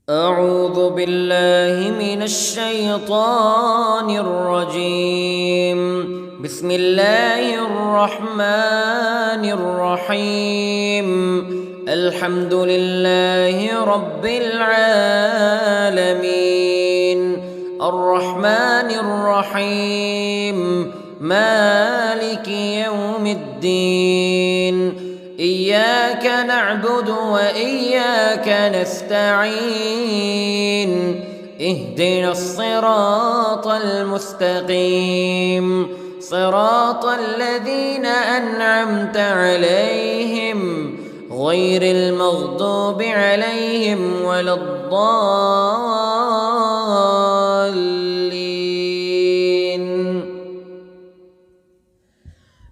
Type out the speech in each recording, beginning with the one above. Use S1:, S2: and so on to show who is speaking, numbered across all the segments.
S1: أعوذ بالله من الشيطان الرجيم. بسم الله الرحمن الرحيم. الحمد لله رب العالمين الرحمن الرحيم مالك يوم الدين. إياك نعبد وإياك نستعين. اهدنا الصراط المستقيم صراط الذين أنعمت عليهم غير المغضوب عليهم ولا الضالين.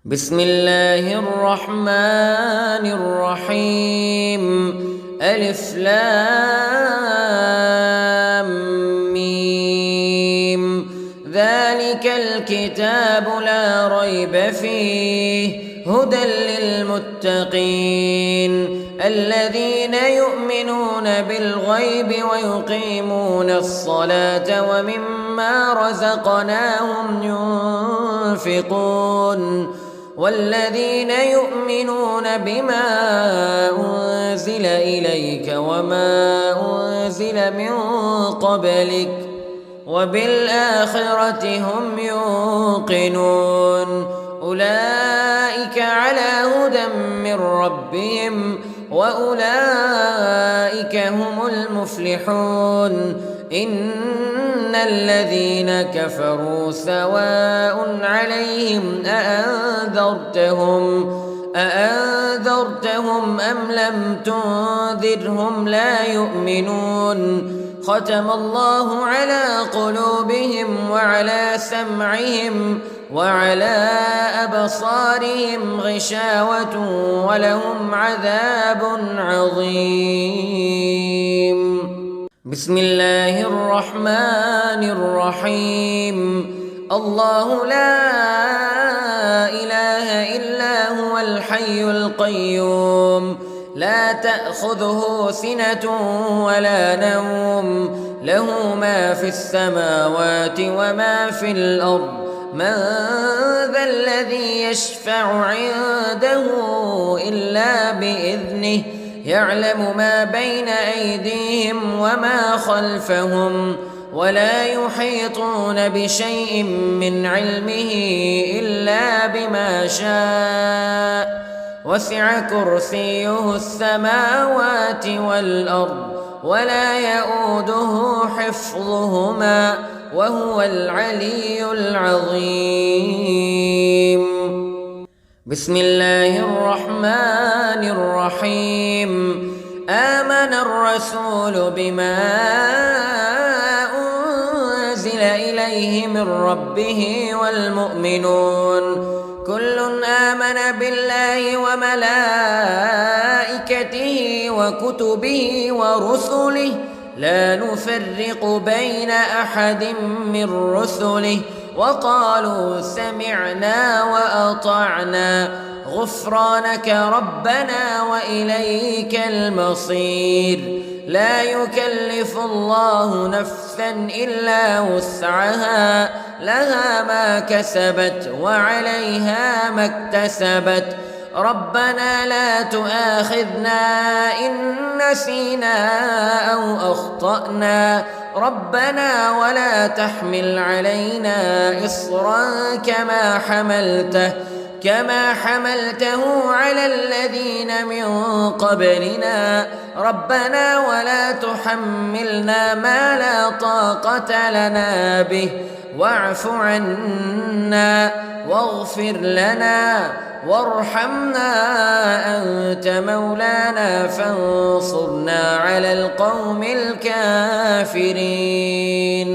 S1: بسم الله الرحمن الرحيم. ألف لام ميم. ذلك الكتاب لا ريب فيه هدى للمتقين الذين يؤمنون بالغيب ويقيمون الصلاة ومما رزقناهم ينفقون والذين يؤمنون بما أنزل إليك وما أنزل من قبلك وبالآخرة هم يوقنون أولئك على هدى من ربهم وأولئك هم المفلحون. إن الذين كفروا سواء عليهم أأنذرتهم أم لم تنذرهم لا يؤمنون. ختم الله على قلوبهم وعلى سمعهم وعلى أبصارهم غشاوة ولهم عذاب عظيم. بسم الله الرحمن الرحيم. الله لا إله إلا هو الحي القيوم لا تأخذه سنة ولا نوم له ما في السماوات وما في الأرض. من ذا الذي يشفع عنده إلا بإذنه يعلم ما بين أيديهم وما خلفهم ولا يحيطون بشيء من علمه إلا بما شاء وسع كرسيه السماوات والأرض ولا يؤوده حفظهما وهو العلي العظيم. بسم الله الرحمن الرحيم. آمن الرسول بما أنزل إليه من ربه والمؤمنون كل آمن بالله وملائكته وكتبه ورسله لا نفرق بين أحد من رسله وقالوا سمعنا وأطعنا غفرانك ربنا وإليك المصير. لا يكلف الله نفسا إلا وسعها لها ما كسبت وعليها ما اكتسبت. ربنا لا تؤاخذنا إن نسينا أو أخطأنا ربنا ولا تحمل علينا إصرا كما حملته على الذين من قبلنا ربنا ولا تحملنا ما لا طاقة لنا به واعف عنا واغفر لنا وارحمنا أنت مولانا فانصرنا على القوم الكافرين.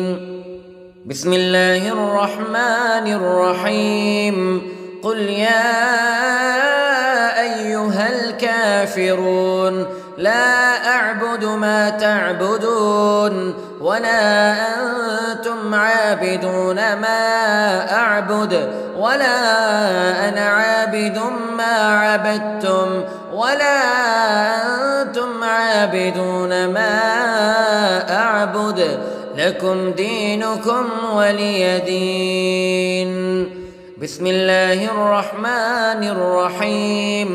S1: بسم الله الرحمن الرحيم. قل يا أيها الكافرون لا أعبد ما تعبدون ولا أنتم عابدون ما أعبد ولا أنا عابد ما عبدتم ولا أنتم عابدون ما أعبد لكم دينكم ولي دين. بسم الله الرحمن الرحيم.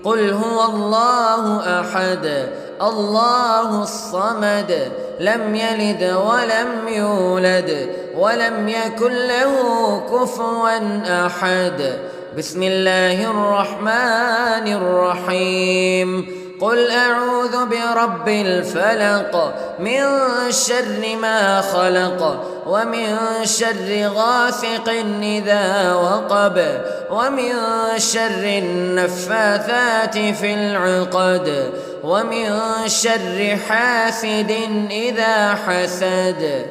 S1: قل هو الله أحد الله الصمد لم يلد ولم يولد ولم يكن له كفوا أحد. بسم الله الرحمن الرحيم. قل أعوذ برب الفلق من شر ما خلق ومن شر غاسق إذا وقب ومن شر النفاثات في العقد ومن شر حاسد إذا حسد.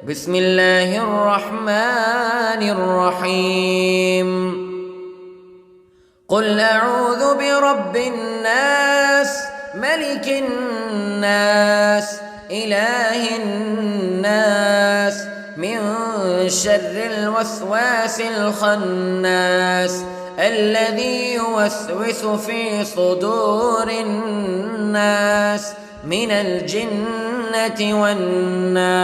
S1: بسم الله الرحمن الرحيم. قل أعوذ برب الناس ملك الناس إله الناس من شر الوسواس الخناس الذي يوسوس في صدور الناس من الجنة والناس.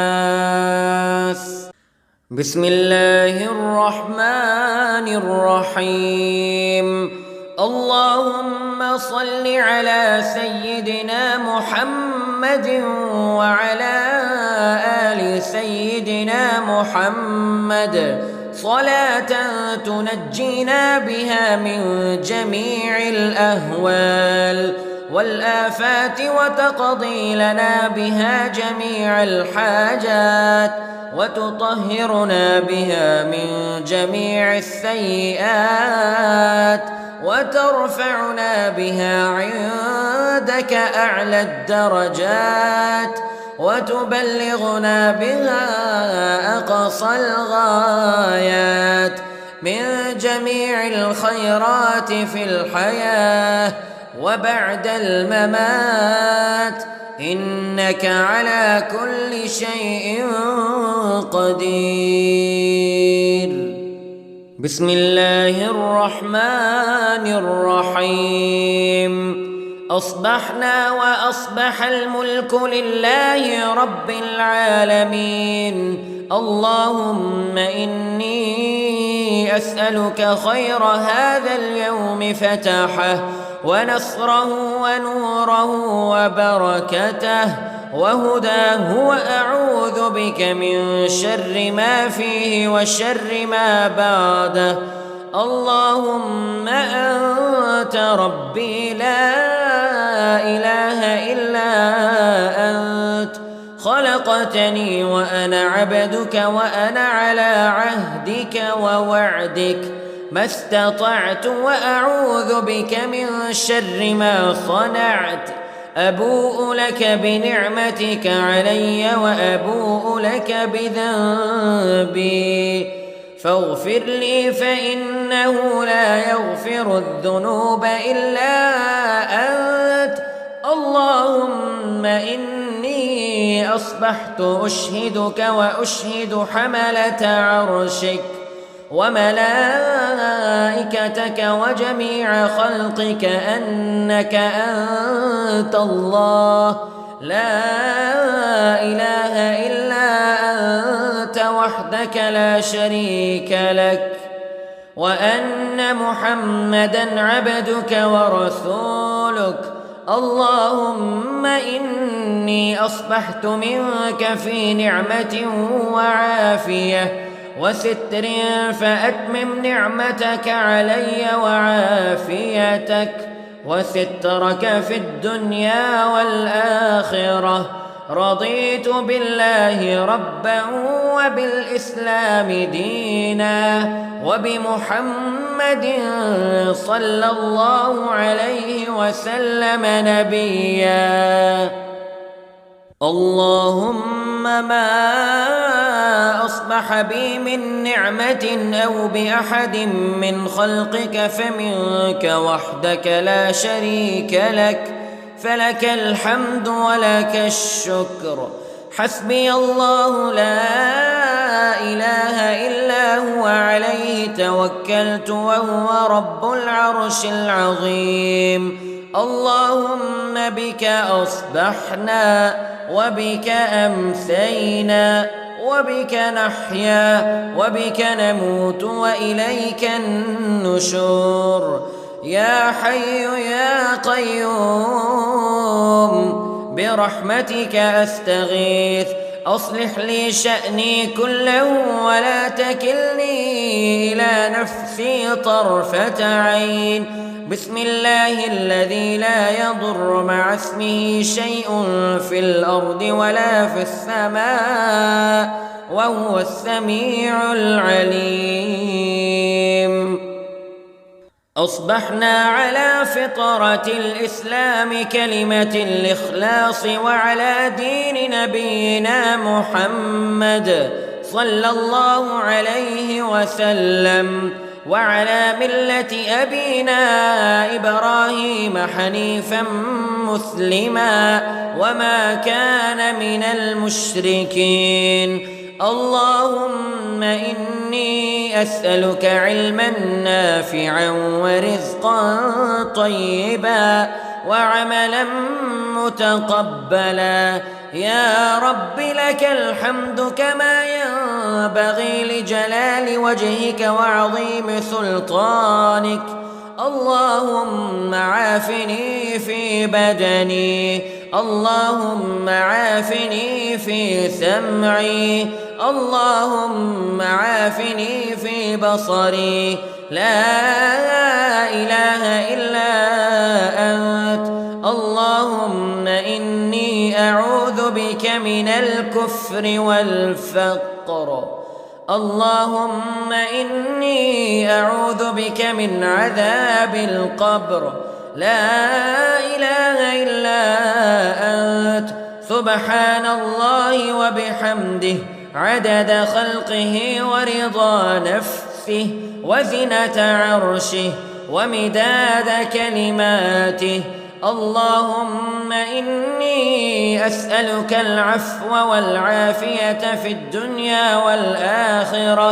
S1: بسم الله الرحمن الرحيم. اللهم صل على سيدنا محمد وعلى آل سيدنا محمد صلاة تنجينا بها من جميع الأهوال والآفات وتقضي لنا بها جميع الحاجات وتطهرنا بها من جميع السيئات وترفعنا بها عندك أعلى الدرجات وتبلغنا بها أقصى الغايات من جميع الخيرات في الحياة وبعد الممات إنك على كل شيء قدير. بسم الله الرحمن الرحيم. أصبحنا وأصبح الملك لله رب العالمين. اللهم إني أسألك خير هذا اليوم فتحه ونصره ونوره وبركته وهداه وأعوذ بك من شر ما فيه وشر ما بعده. اللهم أنت ربي لا إله إلا أنت خلقتني وأنا عبدك وأنا على عهدك ووعدك ما استطعت وأعوذ بك من شر ما صنعت. أبوء لك بنعمتك علي وأبوء لك بذنبي فاغفر لي فإنه لا يغفر الذنوب إلا أنت. اللهم إني أصبحت أشهدك وأشهد حملة عرشك وملائكتك وجميع خلقك أنك أنت الله لا إله إلا أنت وحدك لا شريك لك وأن محمدًا عبدك ورسولك. اللهم إني أصبحت منك في نعمة وعافية وستر فأتمم نعمتك علي وعافيتك وسترك في الدنيا والآخرة. رضيت بالله ربا وبالإسلام دينا وبمحمد صلى الله عليه وسلم نبيا. اللهم ما أصبح بي من نعمة أو بأحد من خلقك فمنك وحدك لا شريك لك فلك الحمد ولك الشكر. حسبي الله لا إله إلا هو عليه توكلت وهو رب العرش العظيم. اللهم بك أصبحنا وبك أمسينا وبك نحيا وبك نموت وإليك النشور. يا حي يا قيوم برحمتك أستغيث، أصلح لي شأني كله ولا تكلني إلى نفسي طرفة عين. بسم الله الذي لا يضر مع اسمه شيء في الأرض ولا في السماء وهو السميع العليم. أصبحنا على فطرة الإسلام كلمة الإخلاص وعلى دين نبينا محمد صلى الله عليه وسلم وعلى ملة أبينا إبراهيم حنيفا مسلما وما كان من المشركين. اللهم إني أسألك علما نافعا ورزقا طيبا وعملا متقبلا. يا رب لك الحمد كما ينبغي لجلال وجهك وعظيم سلطانك. اللهم عافني في بدني، اللهم عافني في سمعي، اللهم عافني في بصري. لا إله إلا أنت. اللهم إني أعوذ بك من الكفر والفقر. اللهم إني أعوذ بك من عذاب القبر. لا إله إلا أنت. سبحان الله وبحمده عدد خلقه ورضا نفسه وزنة عرشه ومداد كلماته. اللهم إني أسألك العفو والعافية في الدنيا والآخرة.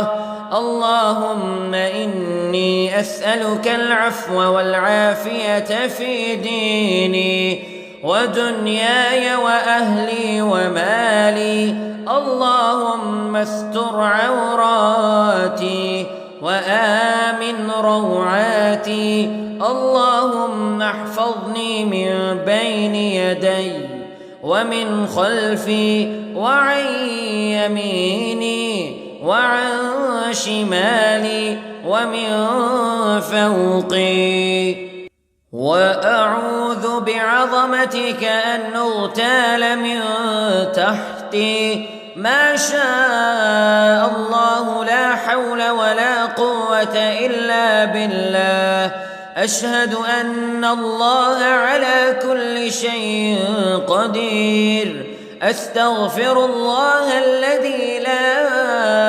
S1: اللهم إني أسألك العفو والعافية في ديني ودنياي وأهلي ومالي. اللهم استر عوراتي وآمن روعاتي. اللهم احفظني من بين يدي ومن خلفي وعن يميني وعن شمالي ومن فوقي. وأعوذ بعظمتك أن أغتال من تحتي. ما شاء الله لا حول ولا قوة إلا بالله. أشهد أن الله على كل شيء قدير. أستغفر الله الذي لا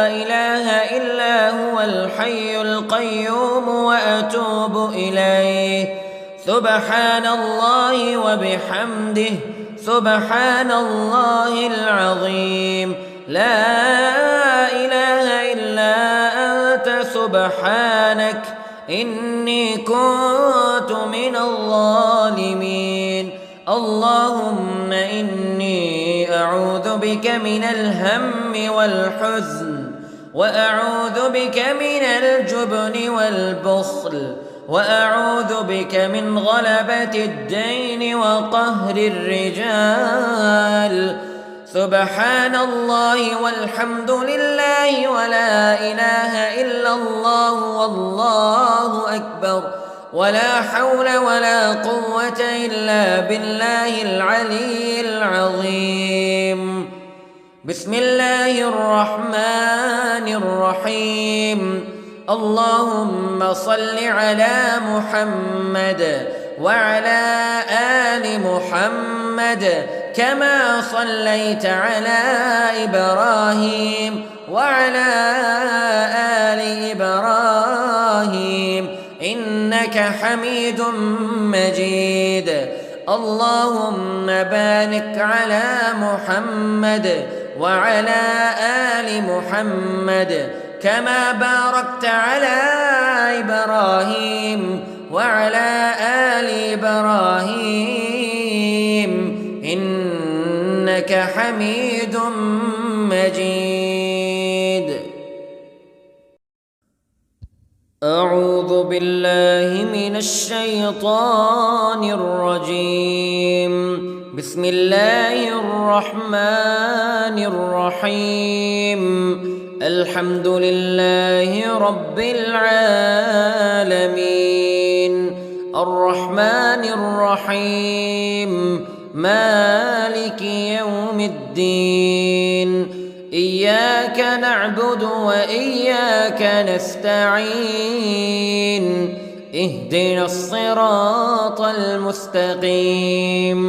S1: إله إلا هو الحي القيوم وأتوب إليه. سبحان الله وبحمده سبحان الله العظيم. لا إله إلا أنت سبحانك إني كنت من الظالمين. اللهم إني أعوذ بك من الهم والحزن وأعوذ بك من الجبن والبخل وأعوذ بك من غلبة الدين وقهر الرجال. سبحان الله والحمد لله ولا إله إلا الله والله أكبر ولا حول ولا قوة إلا بالله العلي العظيم. بسم الله الرحمن الرحيم. اللهم صل على محمد وعلى آل محمد كما صليت على إبراهيم وعلى آل إبراهيم إنك حميد مجيد. اللهم بارك على محمد وعلى آل محمد كما باركت على إبراهيم وعلى آل إبراهيم إنك حميد مجيد. أعوذ بالله من الشيطان الرجيم. بسم الله الرحمن الرحيم. الحمد لله رب العالمين الرحمن الرحيم مالك يوم الدين. إياك نعبد وإياك نستعين. اهدنا الصراط المستقيم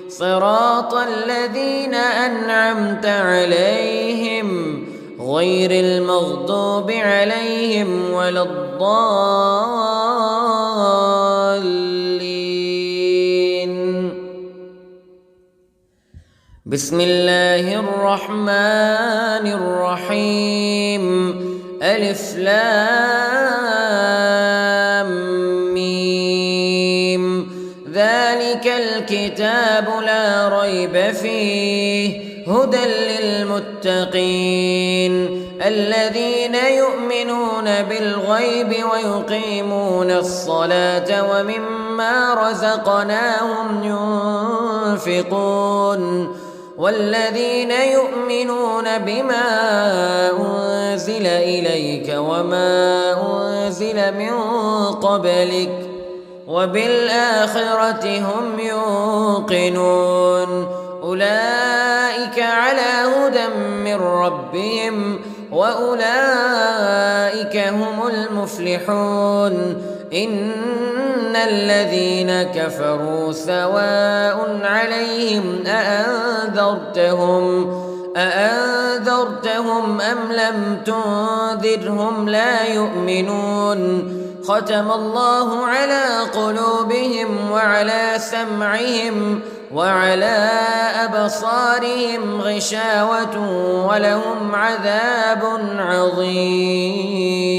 S1: صراط الذين أنعمت عليهم غير المغضوب عليهم ولا الضالين. بسم الله الرحمن الرحيم. ألف لام ميم. ذلك الكتاب لا ريب فيه هدى للمتقين الذين يؤمنون بالغيب ويقيمون الصلاة ومما رزقناهم ينفقون والذين يؤمنون بما أنزل إليك وما أنزل من قبلك وبالآخرة هم يوقنون أولئك على هدى من ربهم وأولئك هم المفلحون. إن الذين كفروا سواء عليهم أأنذرتهم أم لم تنذرهم لا يؤمنون. ختم الله على قلوبهم وعلى سمعهم وعلى أبصارهم غشاوة ولهم عذاب عظيم.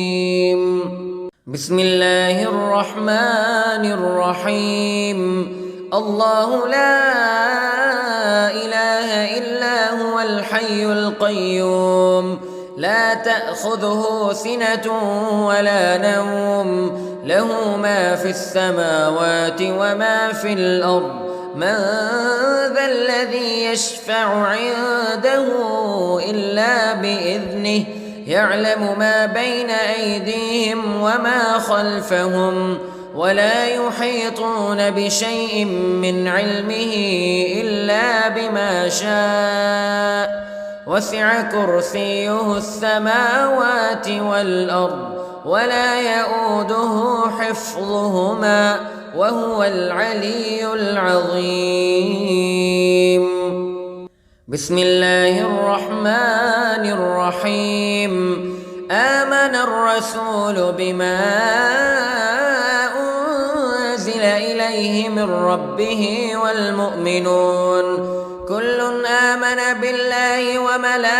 S1: بسم الله الرحمن الرحيم. الله لا إله إلا هو الحي القيوم لا تأخذه سنة ولا نوم له ما في السماوات وما في الأرض. من ذا الذي يشفع عنده إلا بإذنه يعلم ما بين أيديهم وما خلفهم ولا يحيطون بشيء من علمه إلا بما شاء وسع كرسيه السماوات والأرض ولا يؤوده حفظهما وهو العلي العظيم. بسم الله الرحمن الرحيم. آمن الرسول بما أنزل إليه من ربه والمؤمنون كل آمن بالله وملائكته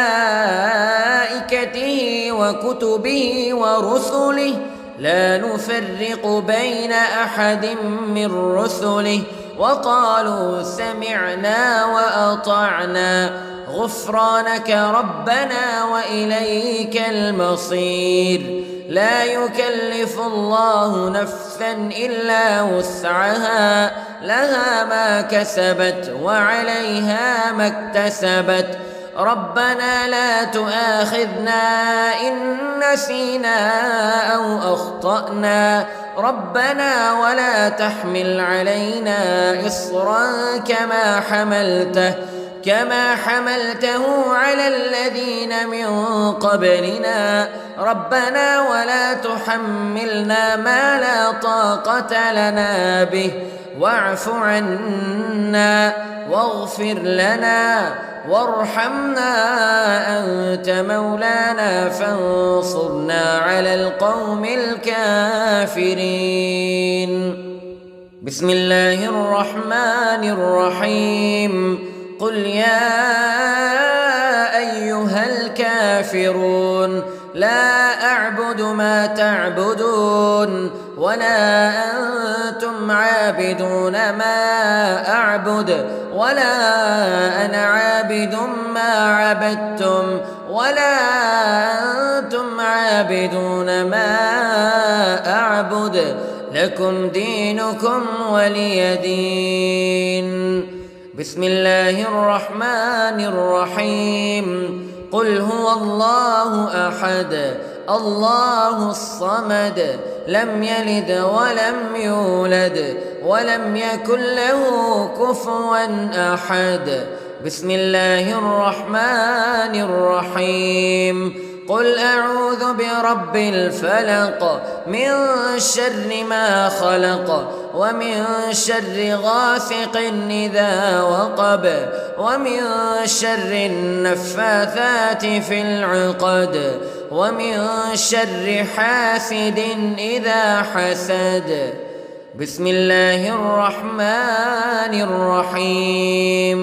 S1: وكتبه ورسله لا نفرق بين أحد من رسله وقالوا سمعنا وأطعنا غفرانك ربنا وإليك المصير. لا يكلف الله نفسا إلا وسعها لها ما كسبت وعليها ما اكتسبت. ربنا لا تؤاخذنا إن نسينا أو أخطأنا ربنا ولا تحمل علينا إصرا كما حملته على الذين من قبلنا ربنا ولا تحملنا ما لا طاقة لنا به واعف عنا واغفر لنا وارحمنا أنت مولانا فانصرنا على القوم الكافرين. بسم الله الرحمن الرحيم. قل يا أيها الكافرون لا أعبد ما تعبدون ولا أنتم عابدون ما أعبد ولا أنا عابد ما عبدتم ولا أنتم عابدون ما أعبد لكم دينكم ولي دين. بسم الله الرحمن الرحيم. قل هو الله أحد الله الصمد لم يلد ولم يولد ولم يكن له كفوا أحد. بسم الله الرحمن الرحيم. قل أعوذ برب الفلق من شر ما خلق ومن شر غاسق إذا وقب ومن شر النفاثات في العقد ومن شر حاسد إذا حسد. بسم الله الرحمن الرحيم.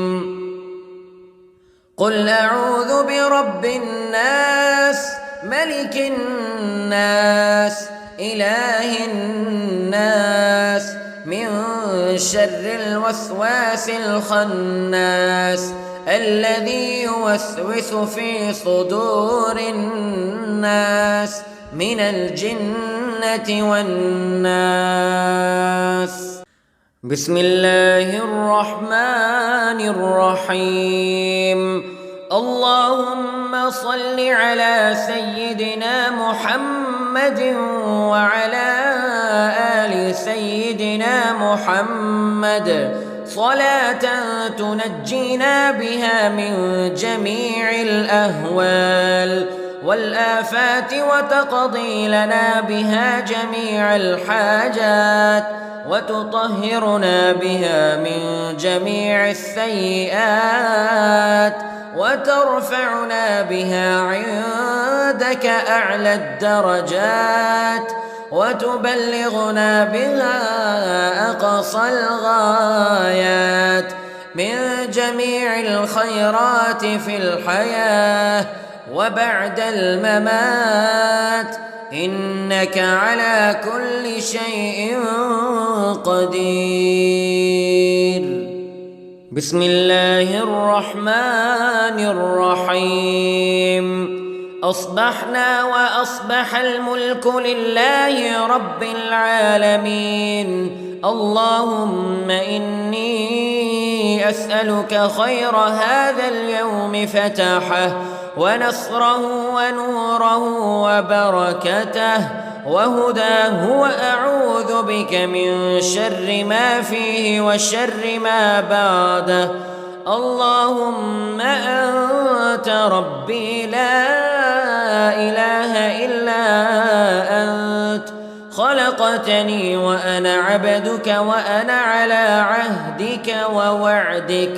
S1: قل أعوذ برب الناس ملك الناس إله الناس من شر الوسواس الخناس الذي يوسوس في صدور الناس من الجنة والناس. بسم الله الرحمن الرحيم. اللهم صل على سيدنا محمد وعلى آل سيدنا محمد صلاة تنجينا بها من جميع الأهوال والآفات وتقضي لنا بها جميع الحاجات وتطهرنا بها من جميع السيئات وترفعنا بها عندك أعلى الدرجات وتبلغنا بها أقصى الغايات من جميع الخيرات في الحياة وبعد الممات إنك على كل شيء قدير. بسم الله الرحمن الرحيم. أصبحنا وأصبح الملك لله رب العالمين. اللهم إني أسألك خير هذا اليوم فتحه ونصره ونوره وبركته وهداه وأعوذ بك من شر ما فيه وشر ما بعده. اللهم أنت ربي لا إله إلا أنت خلقتني وأنا عبدك وأنا على عهدك ووعدك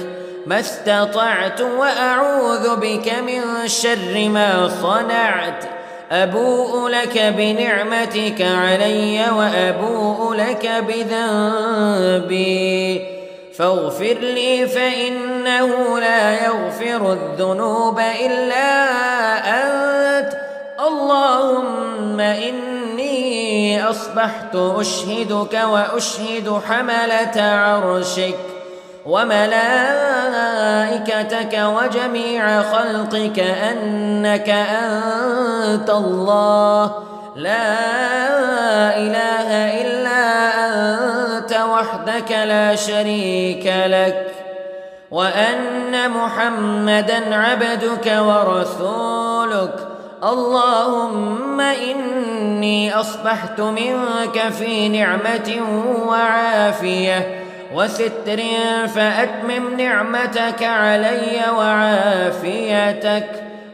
S1: ما استطعت وأعوذ بك من شر ما صنعت. أبوء لك بنعمتك علي وأبوء لك بذنبي فاغفر لي فإنه لا يغفر الذنوب إلا أنت. اللهم إني أصبحت أشهدك وأشهد حملة عرشك وملائكتك وجميع خلقك أنك أنت الله لا إله إلا أنت وحدك لا شريك لك وأن محمدًا عبدك ورسولك. اللهم إني أصبحت منك في نعمة وعافية وستر فأتمم نعمتك علي وعافيتك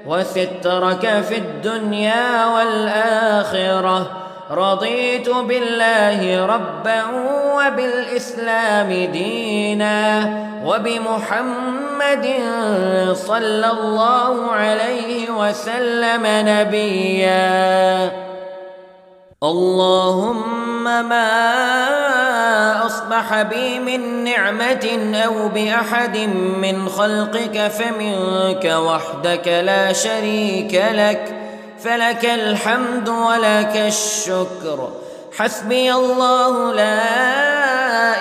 S1: وسترك في الدنيا والآخرة. رضيت بالله ربا وبالإسلام دينا وبمحمد صلى الله عليه وسلم نبيا. اللهم ما أصبح بي من نعمة أو بأحد من خلقك فمنك وحدك لا شريك لك فلك الحمد ولك الشكر. حسبي الله لا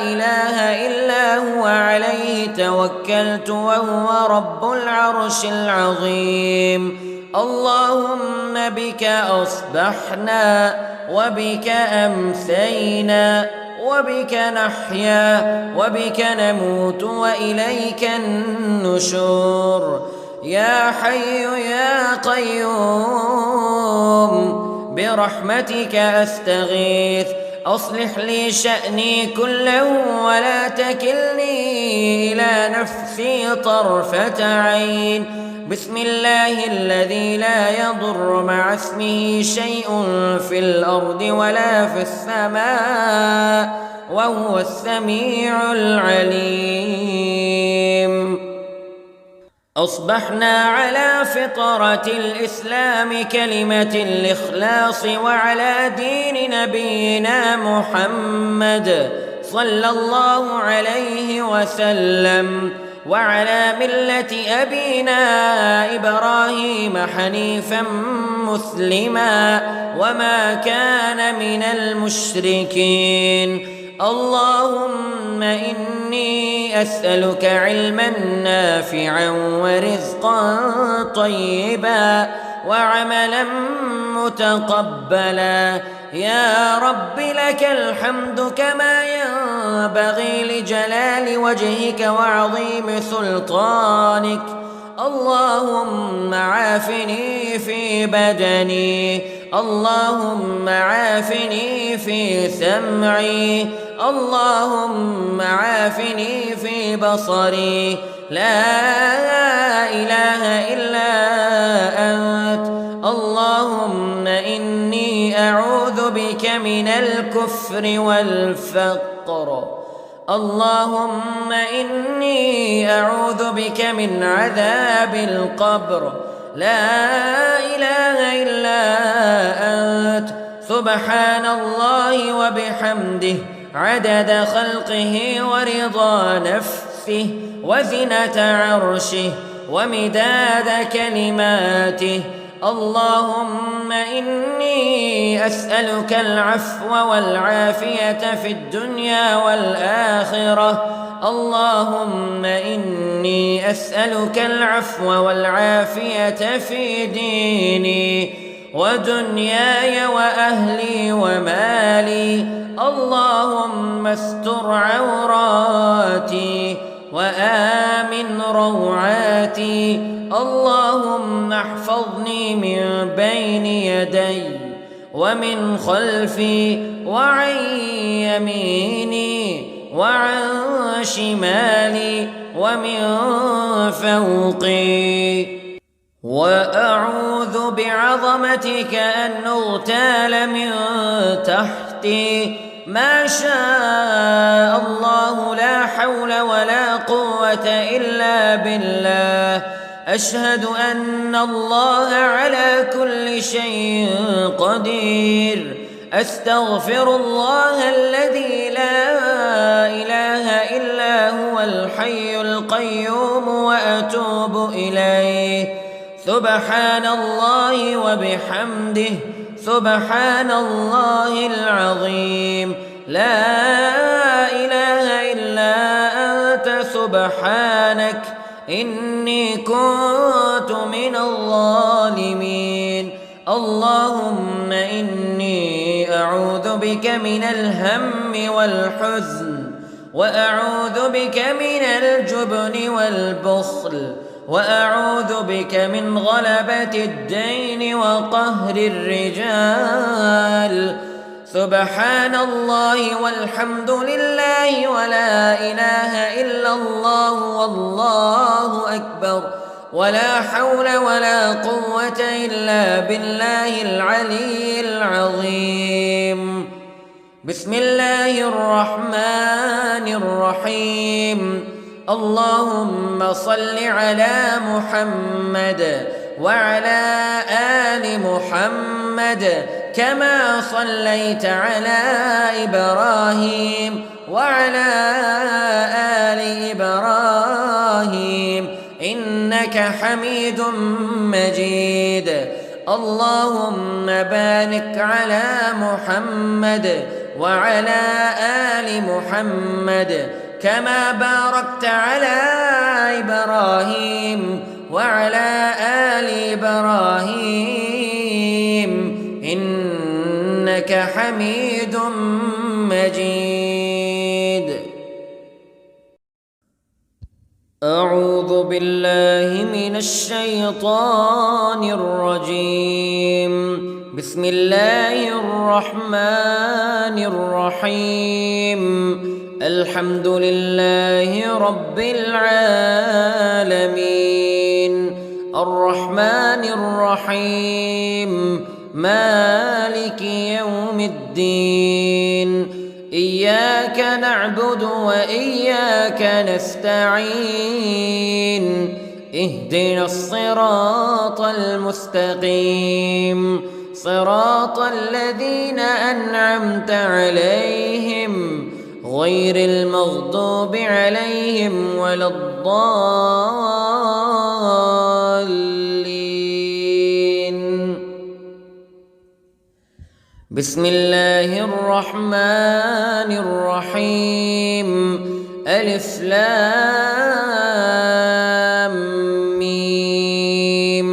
S1: إله إلا هو عليه توكلت وهو رب العرش العظيم. اللهم بك أصبحنا وبك أمسينا وبك نحيا وبك نموت وإليك النشور. يا حي يا قيوم برحمتك أستغيث، أصلح لي شأني كله ولا تكلني إلى نفسي طرفة عين. بسم الله الذي لا يضر مع اسمه شيء في الأرض ولا في السماء وهو السميع العليم. أصبحنا على فطرة الإسلام كلمة الإخلاص وعلى دين نبينا محمد صلى الله عليه وسلم وعلى ملة أبينا إبراهيم حنيفا مسلما وما كان من المشركين. اللهم إني أسألك علما نافعا ورزقا طيبا وعملا متقبلا. يا رب لك الحمد كما ينبغي لجلال وجهك وعظيم سلطانك. اللهم عافني في بدني، اللهم عافني في سمعي، اللهم عافني في بصري. لا إله إلا أنت. اللهم إني أعوذ بك من الكفر والفقر. اللهم إني أعوذ بك من عذاب القبر. لا إله إلا أنت. سبحان الله وبحمده عدد خلقه ورضا نفسه وزنة عرشه ومداد كلماته. اللهم إني أسألك العفو والعافية في الدنيا والآخرة. اللهم إني أسألك العفو والعافية في ديني ودنياي وأهلي ومالي. اللهم استر عوراتي وآمن روعاتي. اللهم احفظني من بين يدي ومن خلفي وعن يميني وعن شمالي ومن فوقي. وأعوذ بعظمتك أن أغتال من تحتي. ما شاء الله لا حول ولا قوة إلا بالله. أشهد أن الله على كل شيء قدير. أستغفر الله الذي لا إله إلا هو الحي القيوم وأتوب إليه. سبحان الله وبحمده سبحان الله العظيم. لا إله إلا أنت سبحانك إني كنت من الظالمين. اللهم إني أعوذ بك من الهم والحزن وأعوذ بك من الجبن والبخل وأعوذ بك من غلبة الدين وقهر الرجال. سبحان الله والحمد لله ولا إله إلا الله والله أكبر ولا حول ولا قوة إلا بالله العلي العظيم. بسم الله الرحمن الرحيم. اللهم صل على محمد وعلى آل محمد كما صليت على إبراهيم وعلى آل إبراهيم إنك حميد مجيد. اللهم بارك على محمد وعلى آل محمد كما باركت على إبراهيم وعلى آل إبراهيم إنك حميد مجيد. أعوذ بالله من الشيطان الرجيم. بسم الله الرحمن الرحيم. الحمد لله رب العالمين الرحمن الرحيم مالك يوم الدين إياك نعبد وإياك نستعين اهدنا الصراط المستقيم صراط الذين أنعمت عليهم غير المغضوب عليهم ولا الضالين. بسم الله الرحمن الرحيم. ألف لام ميم.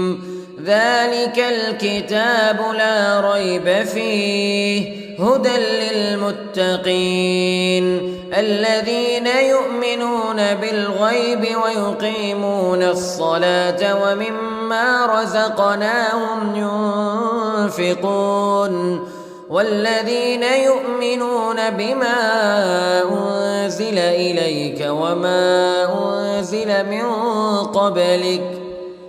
S1: ذلك الكتاب لا ريب فيه هدى للمتقين الذين يؤمنون بالغيب ويقيمون الصلاة ومما رزقناهم ينفقون والذين يؤمنون بما أنزل إليك وما أنزل من قبلك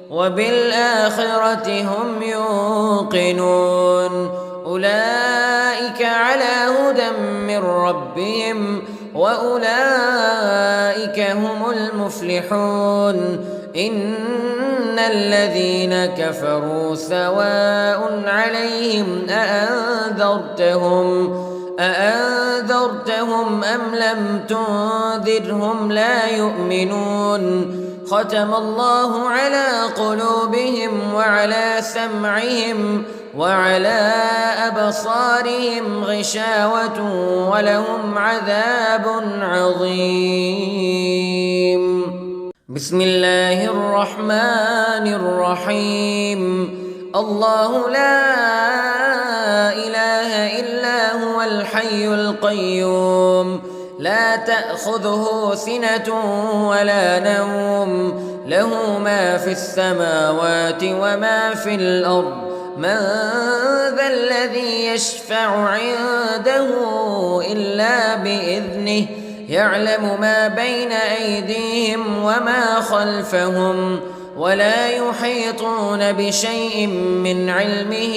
S1: وبالآخرة هم يوقنون أولئك على هدى من ربهم وأولئك هم المفلحون. إن الذين كفروا سواء عليهم أأنذرتهم أم لم تنذرهم لا يؤمنون. ختم الله على قلوبهم وعلى سمعهم وعلى أبصارهم غشاوة ولهم عذاب عظيم. بسم الله الرحمن الرحيم. الله لا إله إلا هو الحي القيوم لا تأخذه سنة ولا نوم له ما في السماوات وما في الأرض من ذا الذي يشفع عنده إلا بإذنه يعلم ما بين أيديهم وما خلفهم ولا يحيطون بشيء من علمه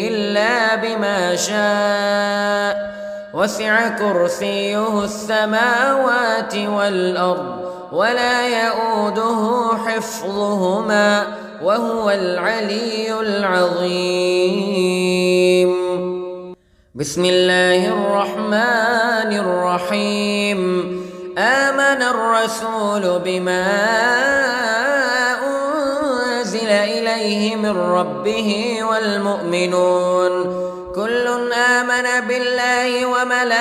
S1: إلا بما شاء وسع كرسيه السماوات والأرض ولا يؤوده حفظهما وهو العلي العظيم. بسم الله الرحمن الرحيم. آمن الرسول بما أنزل إليه من ربه والمؤمنون كل آمن بالله وملائكته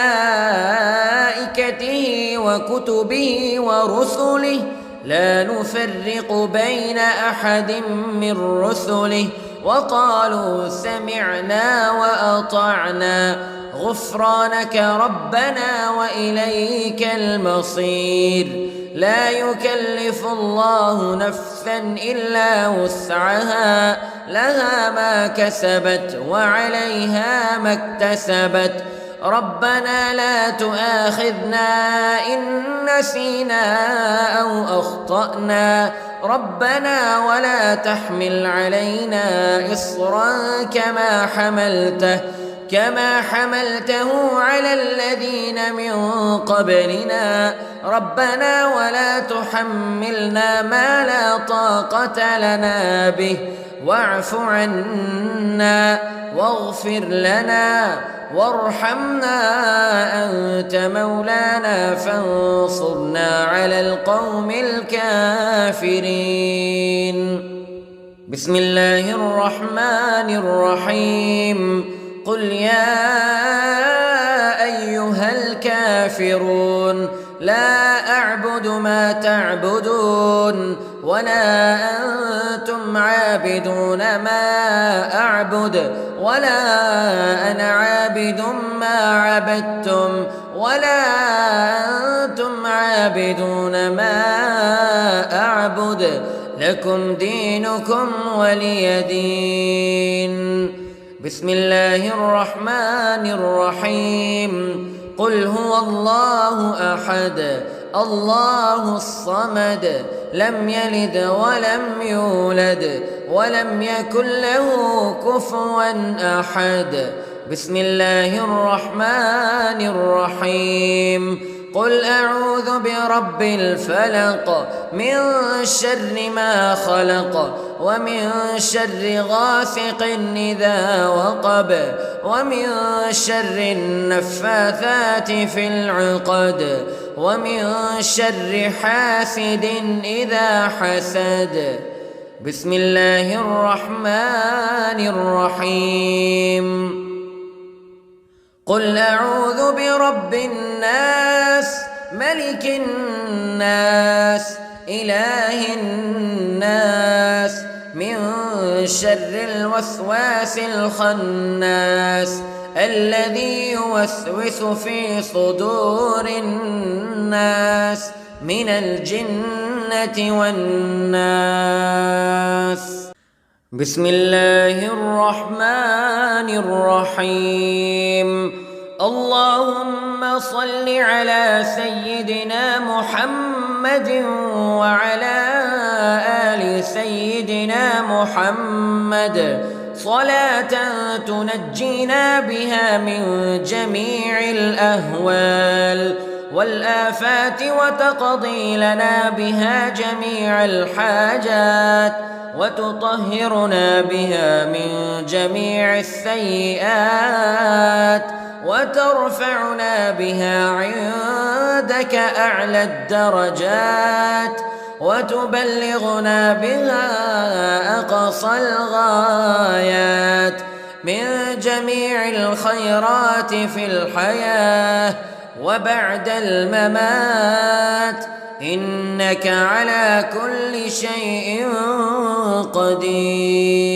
S1: وكتبه ورسله لا نفرق بين أحد من رسله وقالوا سمعنا وأطعنا غفرانك ربنا وإليك المصير. لا يكلف الله نفسا إلا وسعها لها ما كسبت وعليها ما اكتسبت ربنا لا تؤاخذنا إن نسينا أو أخطأنا ربنا ولا تحمل علينا إصرا كما حملته على الذين من قبلنا ربنا ولا تحملنا ما لا طاقة لنا به واعف عنا واغفر لنا وارحمنا أنت مولانا فانصرنا على القوم الكافرين. بسم الله الرحمن الرحيم قل يا أيها الكافرون لا أعبد ما تعبدون ولا أنتم عابدون ما أعبد ولا أنا عابد ما عبدتم ولا أنتم عابدون ما أعبد لكم دينكم ولي دين. بسم الله الرحمن الرحيم قل هو الله أحد الله الصمد لم يلد ولم يولد ولم يكن له كفوا أحد. بسم الله الرحمن الرحيم قل أعوذ برب الفلق من شر ما خلق ومن شر غاسق إذا وقب ومن شر النفاثات في العقد ومن شر حاسد إذا حسد. بسم الله الرحمن الرحيم قل أعوذ برب الناس ملك الناس إله الناس من شر الوسواس الخناس الذي يوسوس في صدور الناس من الجنة والناس. بسم الله الرحمن الرحيم اللهم صل على سيدنا محمد وعلى آل سيدنا محمد صلاة تنجينا بها من جميع الأهوال والآفات وتقضي لنا بها جميع الحاجات وتطهرنا بها من جميع السيئات وترفعنا بها عندك أعلى الدرجات وتبلغنا بها أقصى الغايات من جميع الخيرات في الحياة وبعد الممات إنك على كل شيء قدير.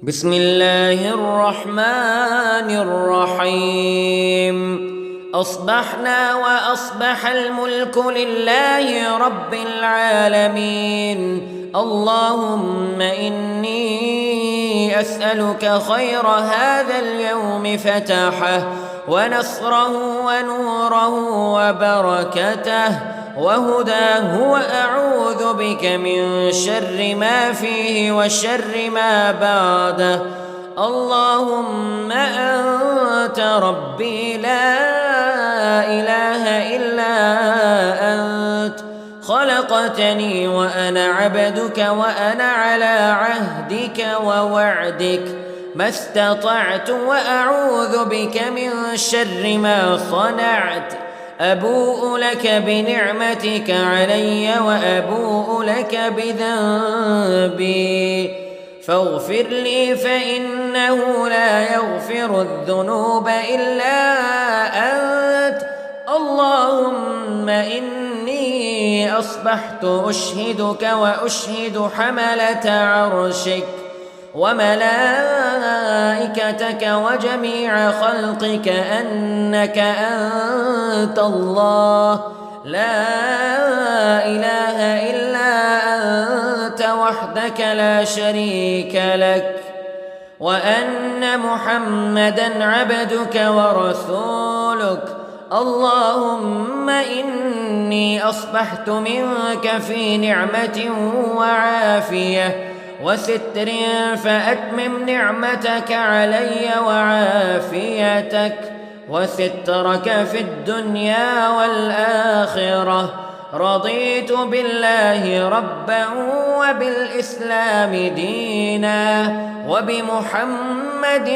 S1: بسم الله الرحمن الرحيم أصبحنا وأصبح الملك لله رب العالمين اللهم إني أسألك خير هذا اليوم فتحه ونصره ونوره وبركته وهداه وأعوذ بك من شر ما فيه وشر ما بعده. اللهم أنت ربي لا إله إلا أنت خلقتني وأنا عبدك وأنا على عهدك ووعدك ما استطعت وأعوذ بك من شر ما صنعت. أبوء لك بنعمتك علي وأبوء لك بذنبي فاغفر لي فإنه لا يغفر الذنوب إلا أنت. اللهم إني أصبحت أشهدك وأشهد حملة عرشك وملائكتك وجميع خلقك أنك أنت الله لا إله إلا أنت وحدك لا شريك لك وأن محمدًا عبدك ورسولك. اللهم إني أصبحت منك في نعمة وعافية وستر فأتمم نعمتك علي وعافيتك وسترك في الدنيا والآخرة. رضيت بالله ربا وبالإسلام دينا وبمحمد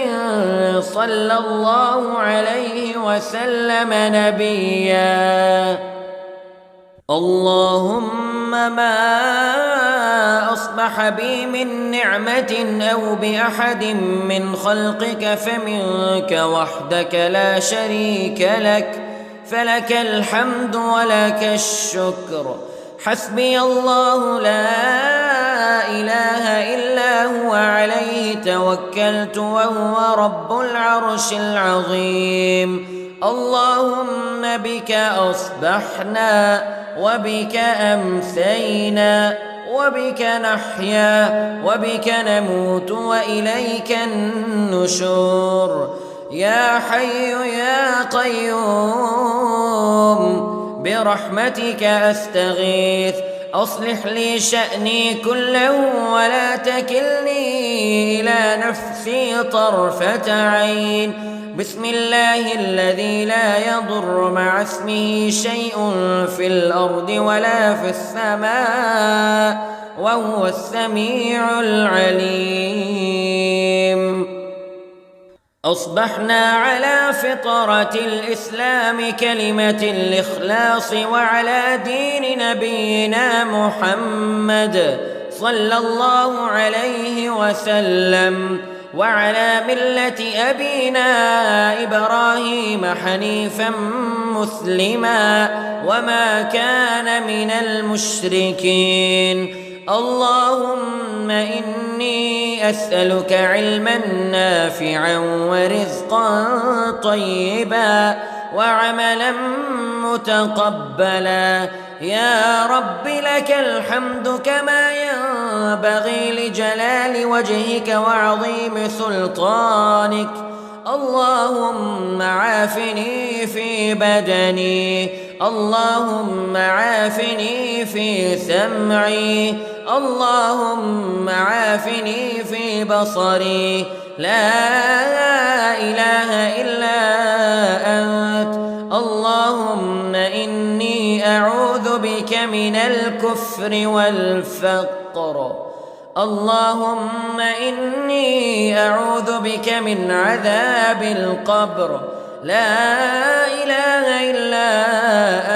S1: صلى الله عليه وسلم نبيا. اللهم ما أصبح أصبح بي من نعمة أو بأحد من خلقك فمنك وحدك لا شريك لك، فلك الحمد ولك الشكر. حسبي الله لا إله إلا هو عليه توكلت وهو رب العرش العظيم. اللهم بك أصبحنا وبك أمسينا وبك نحيا وبك نموت وإليك النشور. يا حي يا قيوم برحمتك أستغيث، أصلح لي شأني كله ولا تكلني إلى نفسي طرفة عين. بسم الله الذي لا يضر مع اسمه شيء في الأرض ولا في السماء وهو السميع العليم. أصبحنا على فطرة الإسلام كلمة الإخلاص وعلى دين نبينا محمد صلى الله عليه وسلم وعلى ملة أبينا إبراهيم حنيفا مسلما وما كان من المشركين. اللهم إني أسألك علما نافعا ورزقا طيبا وعملا متقبلا. يا رب لك الحمد كما ينبغي لجلال وجهك وعظيم سلطانك. اللهم عافني في بدني، اللهم عافني في سمعي، اللهم عافني في بصري. لا إله إلا أنت. اللهم إني أعوذ بك من الكفر والفقر. اللهم إني أعوذ بك من عذاب القبر. لا إله إلا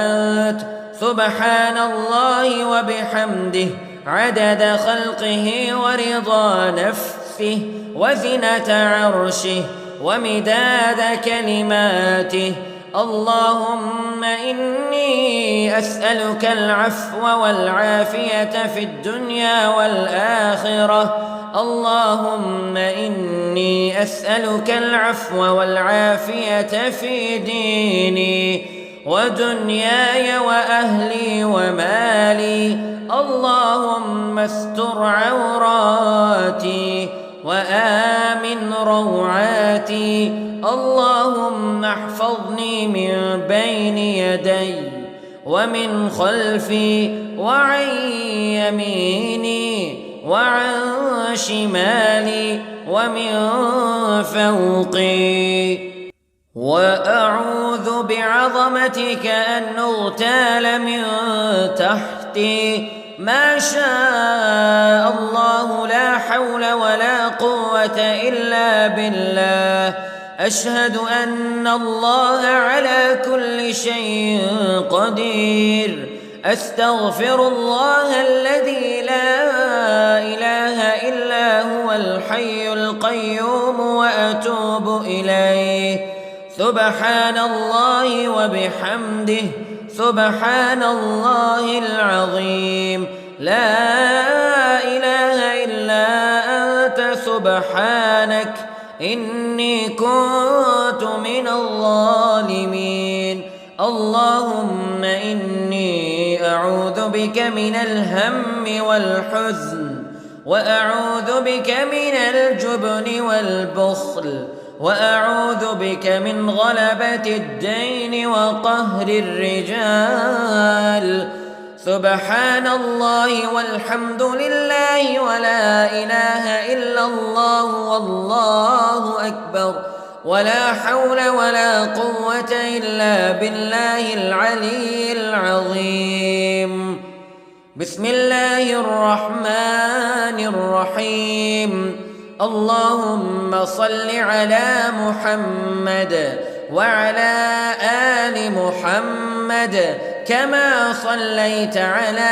S1: أنت. سبحان الله وبحمده عدد خلقه ورضا نفسه وزنة عرشه ومداد كلماته. اللهم إني أسألك العفو والعافية في الدنيا والآخرة. اللهم إني أسألك العفو والعافية في ديني ودنياي وأهلي ومالي. اللهم استر عوراتي وآمن روعاتي. اللهم احفظني من بين يدي ومن خلفي وعن يميني وعن شمالي ومن فوقي. وأعوذ بعظمتك أن أغتال من تحتي. ما شاء الله لا حول ولا قوة إلا بالله. أشهد أن الله على كل شيء قدير. أستغفر الله الذي لا إله إلا هو الحي القيوم وأتوب إليه. سبحان الله وبحمده سبحان الله العظيم. لا إله إلا أنت سبحانك إني كنت من الظالمين. اللهم إني أعوذ بك من الهم والحزن وأعوذ بك من الجبن والبخل وأعوذ بك من غلبة الدين وقهر الرجال. سبحان الله والحمد لله ولا إله إلا الله والله أكبر ولا حول ولا قوة إلا بالله العلي العظيم. بسم الله الرحمن الرحيم. اللهم صل على محمد وعلى آل محمد كما صليت على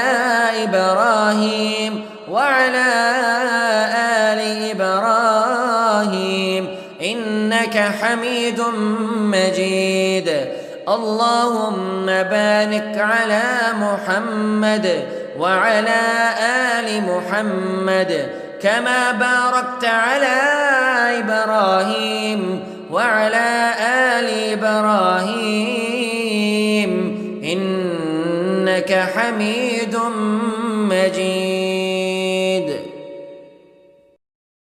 S1: إبراهيم وعلى آل إبراهيم إنك حميد مجيد. اللهم بارك على محمد وعلى آل محمد كما باركت على إبراهيم وعلى آل إبراهيم إنك حميد مجيد.